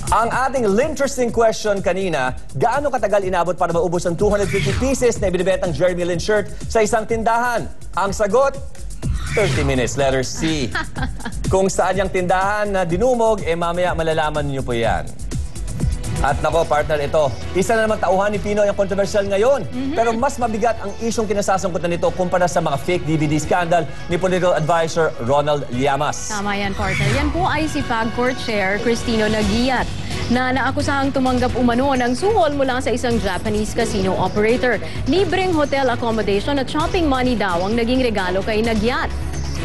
Ang ating interesting question kanina, gaano katagal inabot para maubos ang 250 pieces na ibinibentang Jeremy Lin shirt sa isang tindahan? Ang sagot, 30 minutes, letter C. Kung saan yung tindahan na dinumog, mamaya malalaman niyo po yan. At nako, partner, ito. Isa na naman tauhan ni Pinoy ang controversial ngayon. Pero mas mabigat ang isyong kinasasangkutan nito kumpara sa mga fake DVD scandal ni political advisor Ronald Llamas. Tama yan, partner. Yan po ay si PAGCOR Chair Cristino Naguiat na naakusahang tumanggap umano ng suhol mula sa isang Japanese casino operator. Libreng hotel accommodation at shopping money daw ang naging regalo kay Naguiat.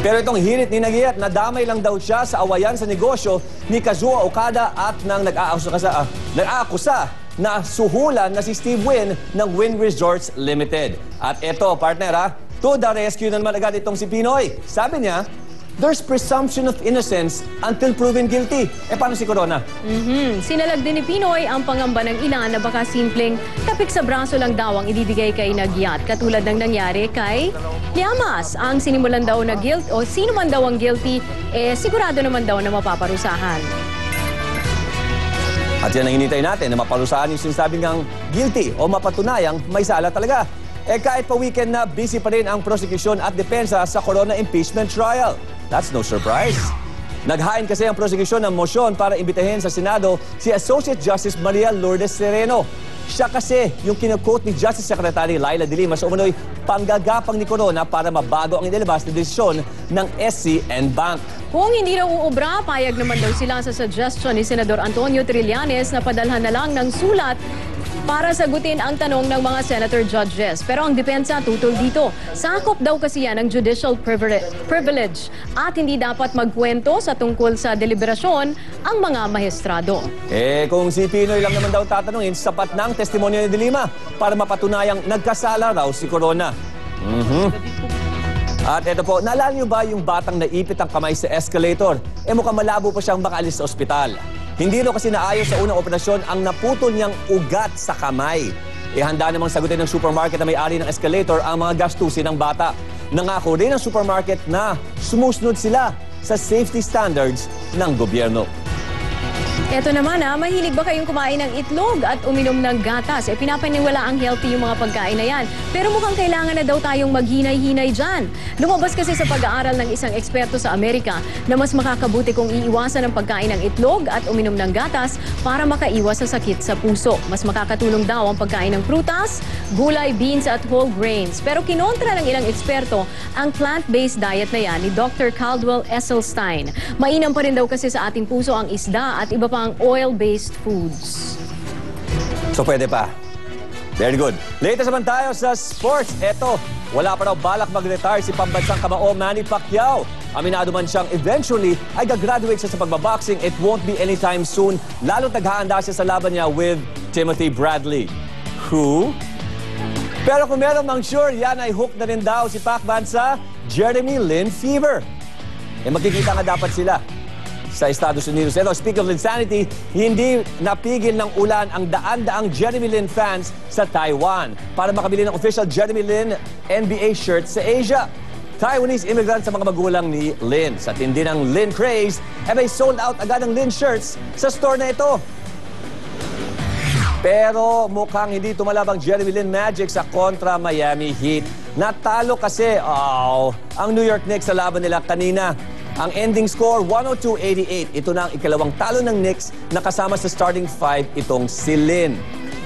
Pero itong hirit ni Naguiat, nadamay lang daw siya sa awayan sa negosyo ni Kazuo Okada at nang nag-aakusa na suhulan na si Steve Wynn ng Wynn Resorts Limited. At ito, partner, to the rescue na naman agad itong si Pinoy. Sabi niya, there's presumption of innocence until proven guilty. Paano si Corona? Sinalag din ni Pinoy ang pangamba ng ina na baka simpleng tapik sa braso lang daw ang ibibigay kay Naguiat. Katulad ng nangyari kay Llamas. Ang sinimulan daw na guilt o sino man daw ang guilty, sigurado naman daw na mapaparusahan. At yan ang hinintay natin na maparusahan yung sinasabing ng guilty o mapatunayang may sala talaga. Kahit pa weekend na, busy pa rin ang prosecution at depensa sa Corona impeachment trial. That's no surprise. Naghain kasi ang prosecution ng motion para imbitahin sa Senado si Associate Justice Maria Lourdes Sereno. Siya kasi yung kinukot ni Justice Secretary Laila de Lima sa umano'y panggagapang ni Corona para mabago ang inilabas na desisyon ng SCN Bank. Kung hindi na uubra, payag naman daw sila sa suggestion ni Senador Antonio Trillanes na padalhan na lang ng sulat para sagutin ang tanong ng mga senator judges. Pero ang depensa tutol dito. Sakop daw kasi yan ng judicial privilege at hindi dapat magkwento sa tungkol sa deliberasyon ang mga maestrado. Kung si Pinoy lang naman daw tatanungin, sapat na ang testimonya ni de Lima para mapatunayang nagkasala raw si Corona. At ito po, naalala niyo ba yung batang naipit ang kamay sa escalator? Mukhang malabo pa siyang makaalis sa ospital. Hindi ro kasi naayos sa unang operasyon ang naputol niyang ugat sa kamay. Handa namang sagutin ng supermarket na may-ari ng escalator ang mga gastusin ng bata. Nangako rin ang supermarket na sumusunod sila sa safety standards ng gobyerno. Eto naman mahilig ba kayong kumain ng itlog at uminom ng gatas? Pinapaniwala ang healthy yung mga pagkain na yan. Pero mukhang kailangan na daw tayong maghinay-hinay dyan. Lumabas kasi sa pag-aaral ng isang eksperto sa Amerika na mas makakabuti kung iiwasan ang pagkain ng itlog at uminom ng gatas para makaiwas sa sakit sa puso. Mas makakatulong daw ang pagkain ng prutas, gulay, beans at whole grains. Pero kinontra ng ilang eksperto ang plant-based diet na yan ni Dr. Caldwell Esselstyn. Mainam pa rin daw kasi sa ating puso ang isda at iba pang oil-based foods. So pwede pa. Very good. Latest naman tayo sa sports. Eto, wala pa raw balak mag-retire si pambansang kamao Manny Pacquiao. Aminado man siyang eventually ay gagraduate siya sa pagbaboxing. It won't be anytime soon. Lalo't naghahanda siya sa laban niya with Timothy Bradley. Who? Pero kung meron mang sure, yan ay hook na rin daw si Pacman sa Jeremy Lin fever. Magkikita nga dapat sila sa Estados Unidos. Speak of insanity, hindi napigil ng ulan ang daan-daang Jeremy Lin fans sa Taiwan para makabili ng official Jeremy Lin NBA shirt sa Asia. Taiwanese immigrant sa mga magulang ni Lin. Sa tindi ng Lin craze, may sold out agad ang Lin shirts sa store na ito. Pero mukhang hindi tumalab ang Jeremy Lin magic sa kontra Miami Heat. Natalo kasi ang New York Knicks sa laban nila kanina. Ang ending score, 102-88. Ito na ang ikalawang talo ng Knicks na kasama sa starting five itong si Lin.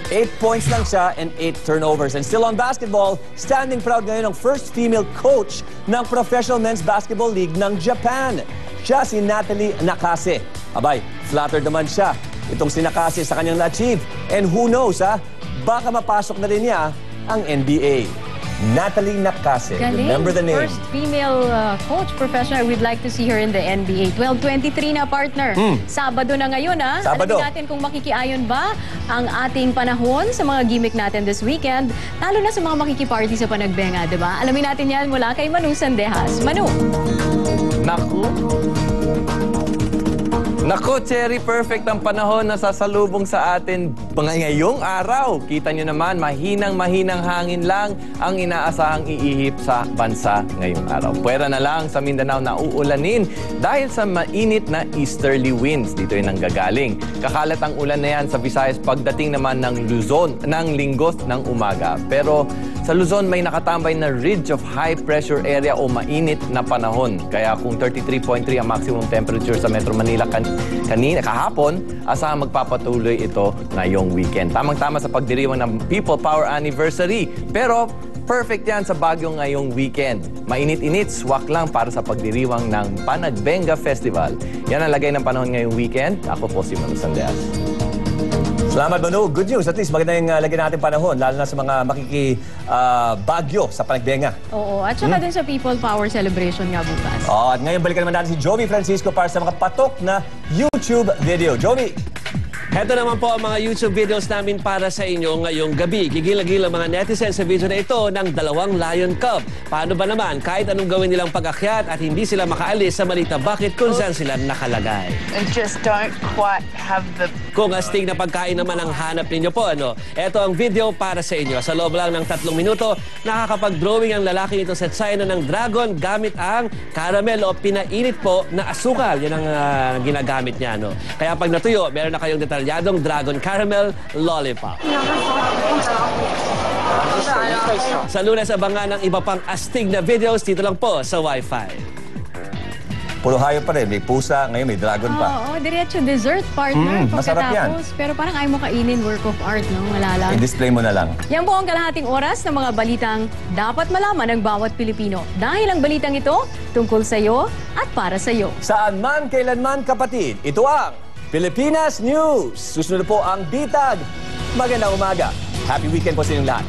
8 points lang siya and 8 turnovers. And still on basketball, standing proud ngayon ang first female coach ng Professional Men's Basketball League ng Japan. Siya si Natalie Nakase. Abay, flattered naman siya itong si Nakase sa kanyang na-achieve. And who knows, baka mapasok na rin niya ang NBA. Natalie Nakase. Remember the name. First female coach professional. We'd like to see her in the NBA. 12:23 na, partner. Sabado na ngayon, Sabado. Alamin natin kung makikiayon ba ang ating panahon sa mga gimmick natin this weekend. Lalo na sa mga makikiparty sa Panagbenga, di ba? Alamin natin yan mula kay Manu Sandejas. Manu. Naku. Nako, Cherry, perfect ang panahon na sasalubong sa atin ngayong araw. Kita nyo naman, mahinang-mahinang hangin lang ang inaasahang iihip sa bansa ngayong araw. Pwera na lang sa Mindanao na uulanin dahil sa mainit na easterly winds. Dito yung nanggagaling. Kakalat ang ulan na yan sa Visayas pagdating naman ng Luzon ng linggo ng umaga. Pero sa Luzon may nakatambay na ridge of high pressure area o mainit na panahon. Kaya kung 33.3 ang maximum temperature sa Metro Manila kahapon, asahang magpapatuloy ito ngayong weekend. Tamang-tama sa pagdiriwang ng People Power Anniversary. Pero perfect yan sa Baguio ngayong weekend. Mainit-init, swak lang para sa pagdiriwang ng Panagbenga Festival. Yan ang lagay ng panahon ngayong weekend. Ako po si Manu Sandeas. Salamat, Manu. Good news. At least maganda yung lagyan natin panahon, lalo na sa mga Bagyo sa Panagbenga. Oo, at saka din sa People Power Celebration nga bukas. Oh, at ngayon balikan naman natin si Joey Francisco para sa mga patok na YouTube video. Joey! Heto naman po ang mga YouTube videos namin para sa inyo ngayong gabi. Gigil-gil ang mga netizens sa video na ito ng 2 Lion Cub. Paano ba naman kahit anong gawin nilang pag-akyat at hindi sila makaalis sa maliit na bucket kung saan sila nakalagay? And just don't quite have the... Kung astig na pagkain naman ang hanap ninyo po, ano? Ito ang video para sa inyo. Sa loob lang ng 3 minuto, nakakapag-drawing ang lalaking ito sa China ng dragon gamit ang caramel o pinainit po na asukal. Yan ang ginagamit niya, no? Kaya pag natuyo, meron na kayong detalyadong dragon caramel lollipop. Sa Lunes, abangan ng iba pang astig na videos dito lang po sa Wi-Fi. Puro hayop pa rin. May pusa, ngayon may dragon pa. Oo, diretso dessert partner. Masarap yan. Pero parang ayaw mo kainin work of art, no? Wala lang. I-display mo na lang. Yan po ang kalahating oras ng mga balitang dapat malaman ng bawat Pilipino. Dahil ang balitang ito tungkol sa iyo at para sa iyo. Saan man, kailanman, kapatid, ito ang Pilipinas News. Susunod po ang Bitag. Magandang umaga. Happy weekend po sa inyong lahat.